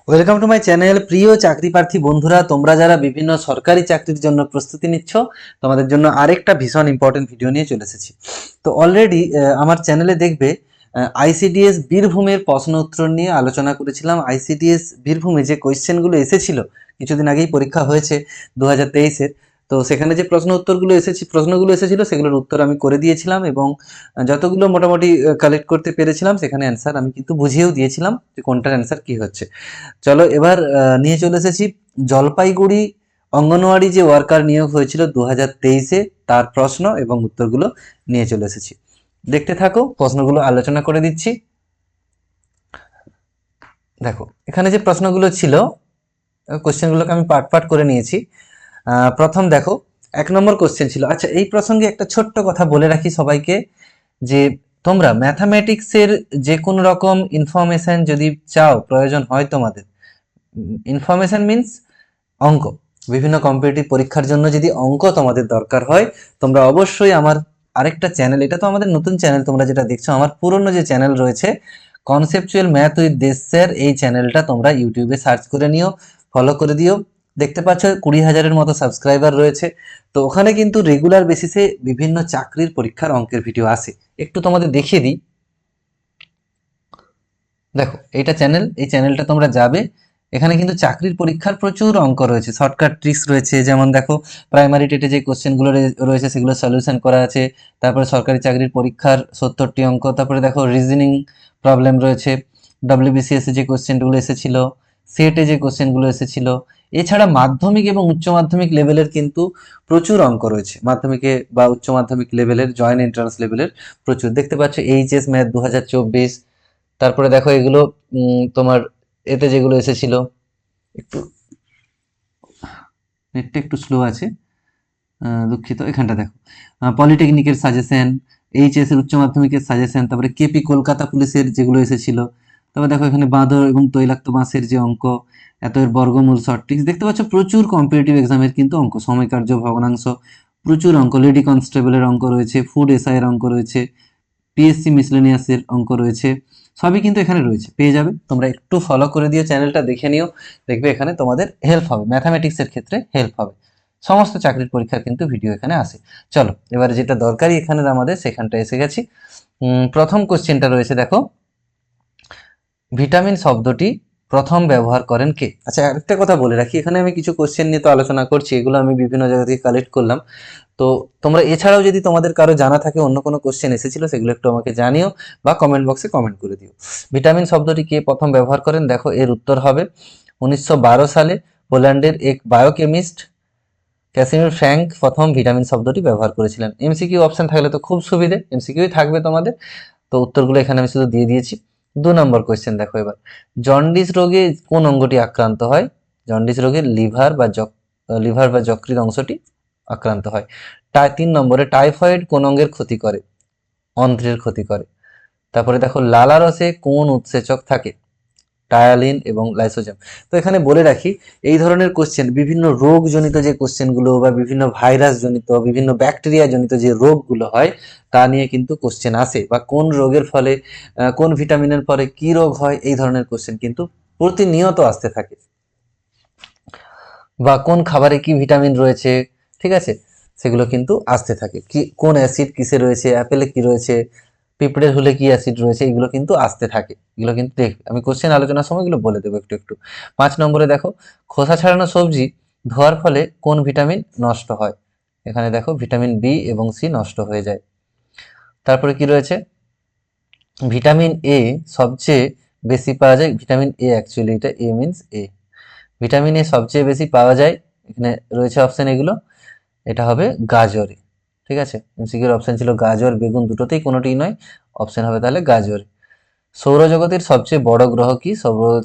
Welcome to my channel. প্রিয় চাকরি প্রার্থী বন্ধুরা, তোমরা যারা বিভিন্ন সরকারি চাকরির জন্য প্রস্তুতি নিচ্ছ, তোমাদের জন্য আরেকটা ভীষণ ইম্পর্টেন্ট ভিডিও নিয়ে চলে এসেছি। তো অলরেডি আমার চ্যানেলে দেখবে আইসিডিএস বীরভূমের প্রশ্ন উত্তর নিয়ে আলোচনা করেছিলাম। আইসিডিএস বীরভূমে যে কোয়েশ্চেনগুলো এসেছিল, কিছুদিন আগেই পরীক্ষা হয়েছে 2023-এর। তো সেখানে যে প্রশ্নগুলো এসেছিল সেগুলোর উত্তর আমি করে দিয়েছিলাম, এবং যতগুলো মোটামুটি কালেক্ট করতে পেরেছিলাম সেখানে অ্যান্সার আমি কিন্তু বুঝিয়েও দিয়েছিলাম যে কোনটার অ্যান্সার কি হচ্ছে। চলো এবার নিয়ে চলে এসেছি জলপাইগুড়ি অঙ্গনওয়াড়ি যে ওয়ার্কার নিয়োগ হয়েছিল 2023-এ, তার প্রশ্ন এবং উত্তরগুলো নিয়ে চলে এসেছি। দেখতে থাকো, প্রশ্নগুলো আলোচনা করে দিচ্ছি। দেখো এখানে যে প্রশ্নগুলো ছিল, কোশ্চেনগুলোকে আমি পার্ট পার্ট করে নিয়েছি। প্রথম দেখো, 1 নম্বর কোশ্চেন ছিল। আচ্ছা, এই প্রসঙ্গে একটা ছোট্ট কথা বলে রাখি সবাইকে, যে তোমরা ম্যাথামেটিক্সের যে কোনো রকম ইনফরমেশন যদি চাও, প্রয়োজন হয় তোমাদের, ইনফরমেশন মিন্স অঙ্ক, বিভিন্ন কম্পিটিটিভ পরীক্ষার জন্য যদি অঙ্ক তোমাদের দরকার হয়, তোমরা অবশ্যই আমার আরেকটা চ্যানেল, এটা তো আমাদের নতুন চ্যানেল তোমরা যেটা দেখছো, আমার পুরনো যে চ্যানেল রয়েছে কনসেপচুয়াল ম্যাথ উইথ দেশ স্যার, এই চ্যানেলটা তোমরা ইউটিউবে সার্চ করে নিও, ফলো করে দিও। দেখতে পাচ্ছ 20,000-এর মতো সাবস্ক্রাইবার রয়েছে। তো ওখানে কিন্তু রেগুলার বেসিসে বিভিন্ন চাকরির পরীক্ষার অঙ্কের ভিডিও আসে। একটু তোমাদের দেখিয়ে দিই। দেখো এইটা চ্যানেল, এই চ্যানেলটা তোমরা যাবে, এখানে কিন্তু চাকরির পরীক্ষার প্রচুর অঙ্ক রয়েছে, শর্টকাট ট্রিক্স রয়েছে। যেমন দেখো, প্রাইমারি টেটে যে কোশ্চেনগুলো রয়েছে সেগুলো সলিউশন করা আছে। তারপরে সরকারি চাকরির পরীক্ষার 70টি অঙ্ক। তারপরে দেখো রিজনিং প্রবলেম রয়েছে, ডব্লিউবিসিএস এ যে কোশ্চেনগুলো এসেছিল, সেটে যে কোশ্চেনগুলো এসেছিল। এছাড়া মাধ্যমিক এবং উচ্চ মাধ্যমিক লেভেলের কিন্তু প্রচুর অঙ্ক রয়েছে, মাধ্যমিকে বা উচ্চ মাধ্যমিক লেভেলের, জয়েন্ট এন্ট্রান্স লেভেলের প্রচুর। দেখতে পাচ্ছ এইচএস ম্যাথ 2024। তারপরে দেখো এগুলো তোমার এতে যেগুলো এসেছিল, একটু নেটটা একটু স্লো আছে, দুঃখিত। এখানটা দেখো, পলিটেকনিকের সাজেশন, এইচএস এর উচ্চ মাধ্যমিকের সাজেশন, তারপরে কেপি কলকাতা পুলিশের যেগুলো এসেছিল। তারপরে দেখো এখানে বাঁদর এবং তৈলাক্ত বাঁশের যে অঙ্ক, এত এর বর্গমূল শর্ট ট্রিক্স। দেখতে পাচ্ছ প্রচুর কম্পিটিটিভ এক্সামের কিন্তু অঙ্ক, সময়কার্য ভগ্নাংশ, প্রচুর অঙ্ক, লেডি কনস্টেবলের অঙ্ক রয়েছে, ফুড এসআই এর অঙ্ক রয়েছে, পিএসসি মিসলেনিয়াসের অঙ্ক রয়েছে। সবই কিন্তু এখানে রয়েছে, পেয়ে যাবে। তোমরা একটু ফলো করে দিও, চ্যানেলটা দেখে নিও, দেখবে এখানে তোমাদের হেল্প হবে, ম্যাথামেটিক্সের ক্ষেত্রে হেল্প হবে। সমস্ত চাকরির পরীক্ষার কিন্তু ভিডিও এখানে আসে। চলো এবারে যেটা দরকারি এখানে আমাদের, সেখানটা এসে গেছি। প্রথম কোশ্চেনটা রয়েছে, দেখো ভিটামিন শব্দটি প্রথম ব্যবহার করেন কে? আচ্ছা, আরেকটা কথা বলে রাখি, এখানে আমি কিছু কোশ্চেন নিয়ে তো আলোচনা করছি, এগুলো আমি বিভিন্ন জায়গা থেকে কালেক্ট করলাম। তো তোমরা এছাড়াও যদি তোমাদের কারো জানা থাকে, অন্য কোনো কোশ্চেন এসেছিল, সেগুলো একটু আমাকে জানিও বা কমেন্ট বক্সে কমেন্ট করে দিও। ভিটামিন শব্দটি কে প্রথম ব্যবহার করেন? দেখো এর উত্তর হবে 1912 সালে পোল্যান্ডের এক বায়োকেমিস্ট ক্যাসিমির ফ্র্যাঙ্ক প্রথম ভিটামিন শব্দটি ব্যবহার করেছিলেন। এমসিকিউ অপশন থাকলে তো খুব সুবিধে, এমসিকিউই থাকবে তোমাদের। তো উত্তরগুলো এখানে আমি শুধু দিয়ে দিয়েছি। 2 নম্বর কোয়েশ্চেন দেখো এবার, জন্ডিস রোগে কোন অঙ্গটি আক্রান্ত হয়? জন্ডিস রোগে লিভার বা যকৃৎ অংশটি আক্রান্ত হয়। 3 নম্বরে, টাইফয়েড কোন অঙ্গের ক্ষতি করে? অন্ত্রের ক্ষতি করে। তারপরে দেখো, লালারসে কোন উৎসেচক থাকে? টায়ালিন এবং লাইসোজেম। তো এখানে বলে রাখি, এই ধরনের কোশ্চেন, বিভিন্ন রোগজনিত যে কোশ্চেনগুলো বা বিভিন্ন ভাইরাস জনিত, বিভিন্ন ব্যাকটেরিয়া জনিত যে রোগগুলো হয়, তা নিয়ে কিন্তু কোশ্চেন আসে, বা কোন রোগের ফলে, কোন ভিটামিনের পরে কি রোগ হয়, এই ধরনের কোশ্চেন কিন্তু প্রতিনিয়ত আসতে থাকে। বা কোন খাবারে কি ভিটামিন রয়েছে, ঠিক আছে, সেগুলো কিন্তু আসতে থাকে। কি কোন অ্যাসিড কিসে রয়েছে, অ্যাপেলে কি রয়েছে, পিঁপড়ের হলে কি অ্যাসিড রয়েছে, এগুলো কিন্তু আসতে থাকে। এগুলো কিন্তু দেখবে, আমি কোশ্চেন আলোচনার সময় এগুলো বলে দেবো একটু একটু। 5 নম্বরে দেখো, খোসা ছাড়ানো সবজি ধোয়ার ফলে কোন ভিটামিন নষ্ট হয়? এখানে দেখো ভিটামিন বি এবং সি নষ্ট হয়ে যায়। তারপরে কি রয়েছে, ভিটামিন এ সবচেয়ে বেশি পাওয়া যায়, ভিটামিন এ অ্যাকচুয়ালি এটা a means a, vitamin A সবচেয়ে বেশি পাওয়া যায়, এখানে রয়েছে অপশন এগুলো, এটা হবে গাজরে। ঠিক আছে, এমসিকিউর অপশন ছিল গাজর, বেগুন, দুটোতেই কোনোটিই নয়, অপশন হবে তাহলে গাজর। সৌরজগতের সবচেয়ে বড় গ্রহ কি?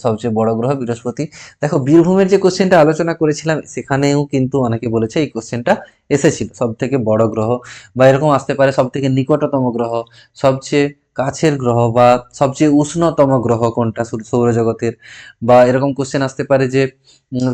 সবচেয়ে বড় গ্রহ বৃহস্পতি। দেখো বীরভূমের যে কোশ্চেনটা আলোচনা করেছিলাম, সেখানেও কিন্তু অনেকে বলেছে এই কোশ্চেনটা এসেছিল, সব থেকে বড় গ্রহ, বা এরকম আসতে পারে সব থেকে নিকটতম গ্রহ, সবচেয়ে কাছের গ্রহ, বা সবচেয়ে উষ্ণতম গ্রহ কোনটা সৌরজগতের। বা এরকম কোশ্চেন আসতে পারে যে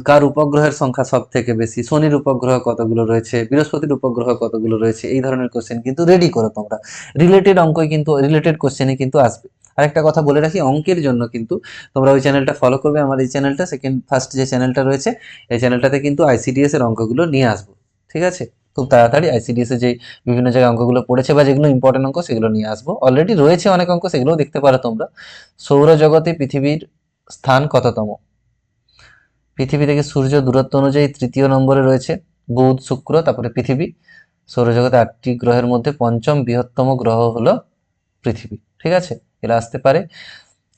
কার উপগ্রহের সংখ্যা সব থেকে বেশি, শনির উপগ্রহ কতগুলো রয়েছে, বৃহস্পতির উপগ্রহ কতগুলো রয়েছে। এই ধরনের কোশ্চেন কিন্তু রেডি করো তোমরা, রিলেটেড অঙ্কই কিন্তু, রিলেটেড কোশ্চেনই কিন্তু আসবে। আরেকটা কথা বলে রাখি, অঙ্কের জন্য কিন্তু তোমরা ওই চ্যানেলটা ফলো করবে, আমার এই চ্যানেলটা ফার্স্ট যে চ্যানেলটা রয়েছে এই চ্যানেলটাতে কিন্তু আইসিডিএস এর অঙ্কগুলো নিয়ে আসবো, ঠিক আছে? খুব তাড়াতাড়ি আইসিডিএস এর যে বিভিন্ন জায়গায় অঙ্কগুলো পড়েছে বা যেগুলো ইম্পর্টেন্ট অঙ্ক সেগুলো নিয়ে আসবো। অলরেডি রয়েছে অনেক অঙ্ক, সেগুলোও দেখতে পারো তোমরা। সৌরজগতে পৃথিবীর স্থান কততম? পৃথিবী থেকে সূর্য দূরত্ব অনুযায়ী তৃতীয় নম্বরে রয়েছে, বুধ শুক্র তারপরে পৃথিবী। সৌরজগতে 8টি গ্রহের মধ্যে পঞ্চম বৃহত্তম গ্রহ হলো পৃথিবী, ঠিক আছে? এরা আসতে পারে।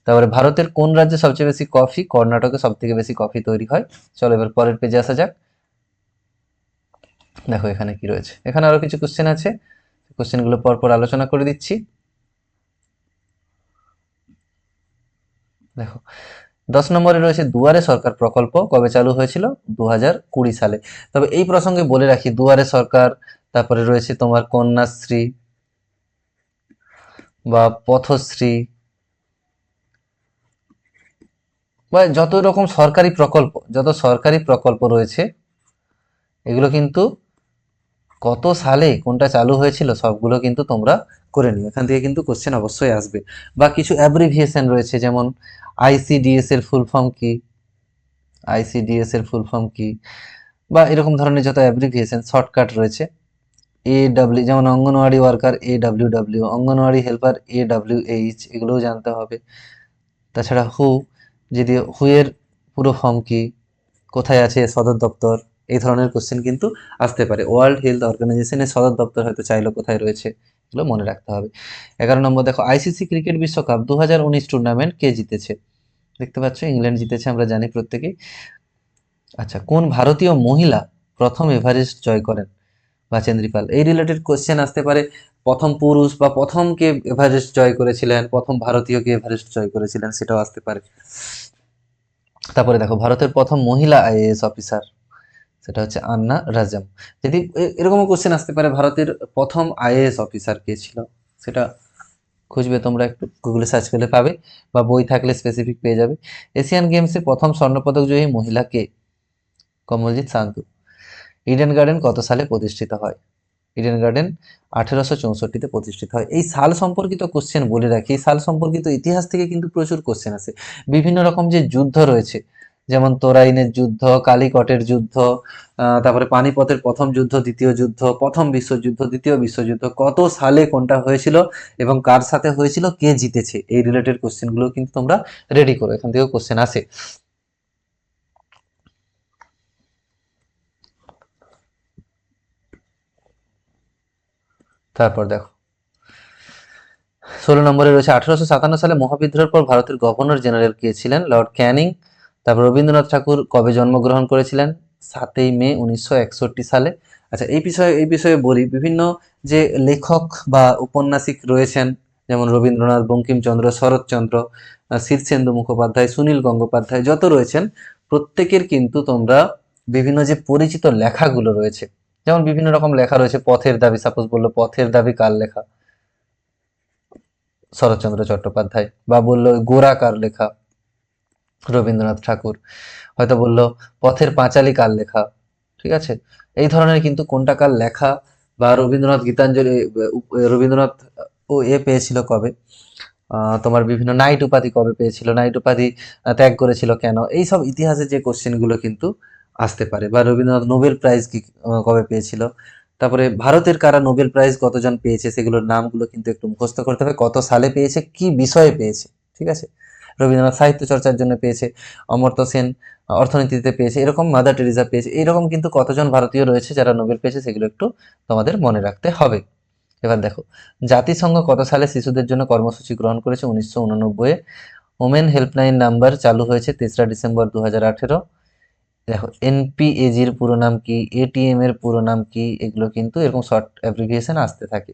তারপরে ভারতের কোন রাজ্যে সবচেয়ে বেশি কফি? কর্ণাটকে সব থেকে বেশি কফি তৈরি হয়। চলো এবার পরের পেজে আসা যাক। দেখো এখানে কি রয়েছে, এখানে আরো কিছু কোশ্চেন আছে, কোশ্চেনগুলো পরপর আলোচনা করে দিচ্ছি। দেখো 10 নম্বরে রয়েছে দুয়ারে সরকার প্রকল্প কবে চালু হয়েছিল? 2020 সালে। তবে এই প্রসঙ্গে বলে রাখি, দুয়ারে সরকার, তারপরে রয়েছে তোমার কন্যাশ্রী বা পথশ্রী বা যত রকম সরকারি প্রকল্প, যত সরকারি প্রকল্প রয়েছে এগুলো কিন্তু কত সালে কোনটা চালু হয়েছিল সবগুলো কিন্তু তোমরা করে নিও, এখান থেকে কিন্তু কোশ্চেন অবশ্যই আসবে। বা কিছু অ্যাব্রিভিয়েশন রয়েছে, যেমন আইসিডিএস এর ফুল ফর্ম কি, আইসিডিএস এর ফুল ফর্ম কি, বা এরকম ধরনের যত অ্যাব্রিভিয়েশন শর্টকাট রয়েছে। AW যেমন anganwadi worker AWW, anganwadi helper AWH, এগুলোও জানতে হবে। তাছাড়া যদি এর পুরো ফর্ম কি, কোথায় আছে সদর দপ্তর, এই ধরনের কোশ্চেন কিন্তু আসতে পারে। ওয়ার্ল্ড হেলথ অর্গানাইজেশনের সদর দপ্তর হয়তো চাইলো কোথায় রয়েছে, এগুলো মনে রাখতে হবে। 11 নম্বর দেখো, আইসিসি ক্রিকেট বিশ্বকাপ 2019 টুর্নামেন্ট কে জিতেছে? দেখতে পাচ্ছ ইংল্যান্ড জিতেছে, আমরা জানি প্রত্যেকেই। আচ্ছা, কোন ভারতীয় মহিলা প্রথম এভারেস্ট জয় করেন? বাচেন্দ্রী পাল। এই রিলেটেড কোশ্চেন আসতে পারে, প্রথম পুরুষ বা প্রথম কে এভারেস্ট জয় করেছিলেন, প্রথম ভারতীয় কে এভারেস্ট জয় করেছিলেন, সেটাও আসতে পারে। তারপরে দেখো ভারতের প্রথম মহিলা আইএএস অফিসার, সেটা হচ্ছে আন্না রাজাম। যদি এরকমও কোশ্চেন আসতে পারে, ভারতের প্রথম আইএএস অফিসার কে ছিল, সেটা খুঁজবে তোমরা, একটু গুগলে সার্চ করলে পাবে, বা বই থাকলে স্পেসিফিক পেয়ে যাবে। এশিয়ান গেমসে প্রথম স্বর্ণপদক জয়ী মহিলা কে? কমলজিৎ সান্ধু। ইডেন গার্ডেন কত সালে প্রতিষ্ঠিত হয়? ইডেন গার্ডেন 1864-তে প্রতিষ্ঠিত হয়। এই সাল সম্পর্কিত কোশ্চেন বলে রাখি, এই সাল সম্পর্কিত ইতিহাস থেকে কিন্তু প্রচুর কোশ্চেন আছে। বিভিন্ন রকম যে যুদ্ধ রয়েছে, যেমন তোরাইনের যুদ্ধ, কালিকটের যুদ্ধ, তারপরে পানিপথের প্রথম যুদ্ধ, দ্বিতীয় যুদ্ধ, প্রথম বিশ্বযুদ্ধ, দ্বিতীয় বিশ্বযুদ্ধ, কত সালে কোনটা হয়েছিল এবং কার সাথে হয়েছিল, কে জিতেছে, এই রিলেটেড কোশ্চেনগুলো কিন্তু তোমরা রেডি করো, এখান থেকেও কোশ্চেন আসে। তারপর দেখো 16 নম্বরে রয়েছে 1857 সালে মহাবিদ্রোহের পর ভারতের গভর্নর জেনারেল কে ছিলেন? লর্ড ক্যানিং। তারপর রবীন্দ্রনাথ ঠাকুর কবে জন্মগ্রহণ করেছিলেন? 7ই মে 1961 সালে। আচ্ছা, এই বিষয়ে বলি, বিভিন্ন যে লেখক বা উপন্যাসিক রয়েছেন, যেমন রবীন্দ্রনাথ, বঙ্কিমচন্দ্র, শরৎচন্দ্র, শীর্ষেন্দু মুখোপাধ্যায়, সুনীল গঙ্গোপাধ্যায়, যত রয়েছেন প্রত্যেকের কিন্তু তোমরা বিভিন্ন যে পরিচিত লেখাগুলো রয়েছে, যেমন বিভিন্ন রকম লেখা রয়েছে, পথের দাবি, সাপোজ বললো পথের দাবি কার লেখা? শরৎচন্দ্র চট্টোপাধ্যায়। বা বললো গোরা কার লেখা? রবীন্দ্রনাথ ঠাকুর। হয়তো বললো পথের পাঁচালী কার লেখা? ঠিক আছে, এই ধরনের কিন্তু কোনটা কার লেখা, বা রবীন্দ্রনাথ গীতাঞ্জলি, রবীন্দ্রনাথ পেয়েছিল কবে, তোমার বিভিন্ন নাইট উপাধি কবে পেয়েছিল, নাইট উপাধি ত্যাগ করেছিল কেন, এই সব ইতিহাসের যে কোশ্চেনগুলো কিন্তু আসতে পারে। বা রবীন্দ্রনাথ নোবেল প্রাইজ কি কবে পেয়েছিল, তারপরে ভারতের কারা নোবেল প্রাইজ কতজন পেয়েছে সেগুলোর নামগুলো কিন্তু একটু মুখস্থ করতে হবে, কত সালে পেয়েছে, কি বিষয়ে পেয়েছে, ঠিক আছে? রবীন্দ্রনাথ সাহিত্য চর্চার জন্য পেয়েছে, অমর্ত্য সেন অর্থনীতিতে পেয়েছে, এরকম মাদার টেরিজা পেয়েছে, এরকম কিন্তু কতজন ভারতীয় রয়েছে যারা নোবেল পেয়েছে, সেগুলো একটু তোমাদের মনে রাখতে হবে। এবার দেখো, জাতিসংঘ কত সালে শিশুদের জন্য কর্মসূচি গ্রহণ করেছে? 1989-এ। ওমেন হেল্পলাইন নাম্বার চালু হয়েছে 3রা ডিসেম্বর 2018। দেখো এনপিএজির পুরো নাম কি, এটিএম এর পুরো নাম কি, এগুলো কিন্তু এরকম শর্ট অ্যাব্রিভিয়েশন আসতে থাকে।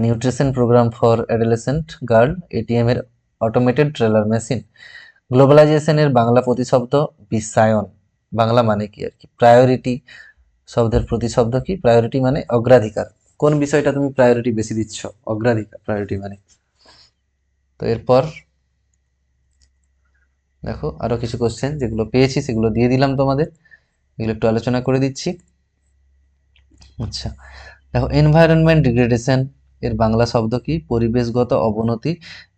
Nutrition programme for adolescent girl, ATM এর অটোমেটেড ট্রেলার মেশিন। গ্লোবালাইজেশনের বাংলা প্রতিশব্দ বিশ্বায়ন, বাংলা মানে কি আর কি? প্রায়োরিটি শব্দের প্রতিশব্দ কি? প্রায়োরিটি মানে অগ্রাধিকার, কোন বিষয়টা তুমি প্রায়োরিটি বেশি দিচ্ছ, অগ্রাধিকার প্রায়োরিটি মানে। তো এরপর দেখো আরো কিছু কোশ্চেন যেগুলো পেয়েছি সেগুলো দিয়ে দিলাম তোমাদের, এগুলো একটু আলোচনা করে দিচ্ছি। আচ্ছা দেখো, এনভায়রনমেন্ট ডিগ্রেডেশন, এর বাংলা শব্দ কি? পরিবেশগত অবনতি,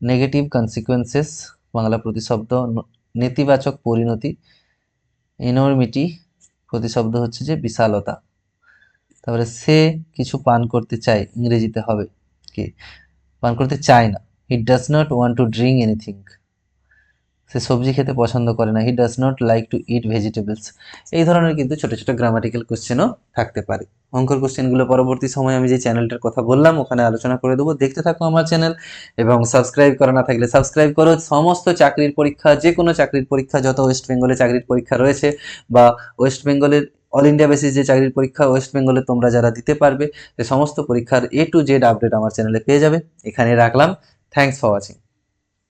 নেগেটিভ কনসিকুয়েন্সেস বাংলা প্রতিশব্দ, নেতিবাচক পরিণতি, ইনরমিটি প্রতিশব্দ হচ্ছে যে বিশালতা। তারপরে সে কিছু পান করতে চায়, ইংরেজিতে হবে কি? পান করতে চায় না, he does not want to drink anything. সে সবজি খেতে পছন্দ করে না, he does not like to eat vegetables. এই ধরনের কিন্তু ছোট ছোট গ্রামাটিক্যাল কোশ্চেনও থাকতে পারে। অঙ্কর কোশ্চেনগুলো পরবর্তী সময় আমি যে চ্যানেলটার কথা বললাম ওখানে আলোচনা করে দেবো, দেখতে থাকো আমার চ্যানেল। এবং সাবস্ক্রাইব করা না থাকলে সাবস্ক্রাইব করো। সমস্ত চাকরির পরীক্ষা, যে কোনো চাকরির পরীক্ষা, যত ওয়েস্ট বেঙ্গলে চাকরির পরীক্ষা রয়েছে বা ওয়েস্ট বেঙ্গলের অল ইন্ডিয়া বেসিস যে চাকরির পরীক্ষা ওয়েস্ট বেঙ্গলে তোমরা যারা দিতে পারবে, সে সমস্ত পরীক্ষার A to Z আপডেট আমার চ্যানেলে পেয়ে যাবে। এখানে রাখলাম। Thanks for watching.